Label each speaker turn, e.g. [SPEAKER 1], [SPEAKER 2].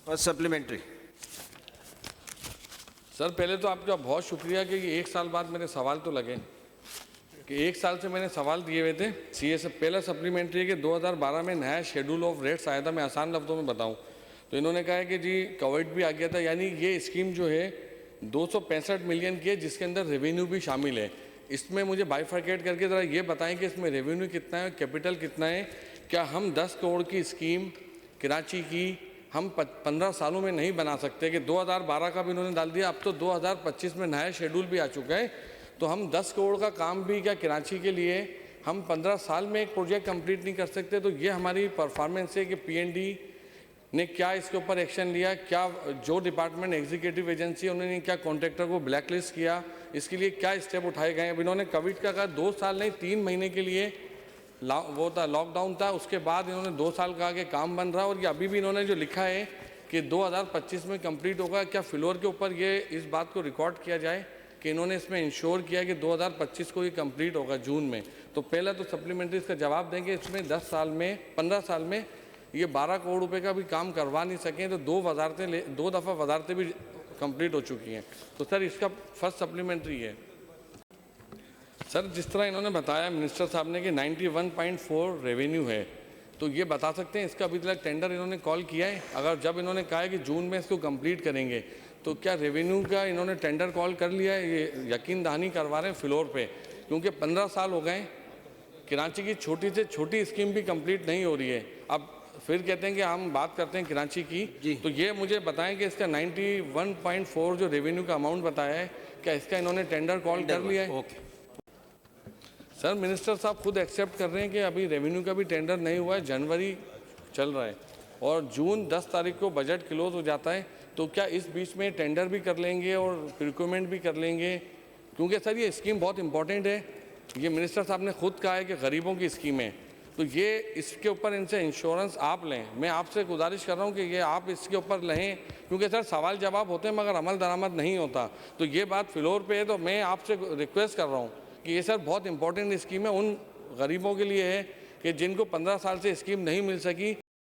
[SPEAKER 1] Supplementary.
[SPEAKER 2] Sir पहले तो आपका बहुत शुक्रिया कि एक साल बाद मेरे सवाल तो लगे, कि एक साल से मैंने सवाल दिए हुए थे। सीए से पहला सप्लीमेंट्री के 2012 में नया शेड्यूल ऑफ रेट्स आया था। मैं आसान लफ्ज़ों में बताऊं तो इन्होंने कहा है कि जी कोविड भी आ गया था, यानी ये स्कीम जो है 265 मिलियन की है, जिसके अंदर रेवेन्यू भी शामिल है। इसमें मुझे बाइफर्केट करके ज़रा ये बताएं कि इसमें रेवेन्यू कितना है, कैपिटल कितना है। क्या हम 10 करोड़ की स्कीम कराची की हम 15 सालों में नहीं बना सकते? कि 2012 का भी इन्होंने डाल दिया, अब तो 2025 में नया शेड्यूल भी आ चुका है, तो हम 10 करोड़ का काम भी क्या कराची के लिए हम 15 साल में एक प्रोजेक्ट कंप्लीट नहीं कर सकते? तो ये हमारी परफॉर्मेंस है कि पीएनडी ने क्या इसके ऊपर एक्शन लिया, क्या जो डिपार्टमेंट एग्जीक्यूटिव एजेंसी उन्होंने क्या कॉन्ट्रैक्टर को ब्लैकलिस्ट किया, इसके लिए क्या स्टेप उठाए गए। अब इन्होंने कोविड का कहा 2 साल नहीं 3 महीने के लिए वो था, लॉकडाउन था, उसके बाद इन्होंने 2 साल कहा कि काम बन रहा। और ये अभी भी इन्होंने जो लिखा है कि 2025 में कंप्लीट होगा, क्या फ्लोर के ऊपर ये इस बात को रिकॉर्ड किया जाए कि इन्होंने इसमें इंश्योर किया कि 2025 को ये कंप्लीट होगा जून में? तो पहला तो सप्लीमेंट्री इसका जवाब देंगे। इसमें 10 साल में 15 साल में ये 12 करोड़ रुपए का भी काम करवा नहीं सकें, तो 2 दफ़ा वजारतें भी कंप्लीट हो चुकी हैं। तो सर इसका फर्स्ट सप्लीमेंट्री है। सर जिस तरह इन्होंने बताया मिनिस्टर साहब ने कि 91.4 रेवेन्यू है, तो ये बता सकते हैं इसका अभी तक टेंडर इन्होंने कॉल किया है? अगर जब इन्होंने कहा है कि जून में इसको कंप्लीट करेंगे, तो क्या रेवेन्यू का इन्होंने टेंडर कॉल कर लिया है? ये यकीन दहानी करवा रहे हैं फ्लोर पे, क्योंकि 15 साल हो गए, कराची की छोटी से छोटी स्कीम भी कंप्लीट नहीं हो रही है। अब फिर कहते हैं कि हम बात करते हैं कराची की, तो ये मुझे बताएं कि इसका 91.4 जो रेवेन्यू का अमाउंट बताया है, क्या इसका इन्होंने टेंडर कॉल कर लिया है? सर मिनिस्टर साहब खुद एक्सेप्ट कर रहे हैं कि अभी रेवेन्यू का भी टेंडर नहीं हुआ है, जनवरी चल रहा है और जून 10 तारीख को बजट क्लोज हो जाता है, तो क्या इस बीच में टेंडर भी कर लेंगे और प्रिक्योरमेंट भी कर लेंगे? क्योंकि सर ये स्कीम बहुत इंपॉर्टेंट है, ये मिनिस्टर साहब ने खुद कहा है कि गरीबों की स्कीम है, तो ये इसके ऊपर इनसे इंश्योरेंस आप लें। मैं आपसे गुजारिश कर रहा हूँ कि ये आप इसके ऊपर लें, क्योंकि सर सवाल जवाब होते हैं मगर अमल दरामद नहीं होता। तो ये बात फ्लोर पे है, तो मैं आपसे रिक्वेस्ट कर रहा हूँ कि ये सर बहुत इंपॉर्टेंट स्कीम है, उन गरीबों के लिए है कि जिनको 15 साल से स्कीम नहीं मिल सकी।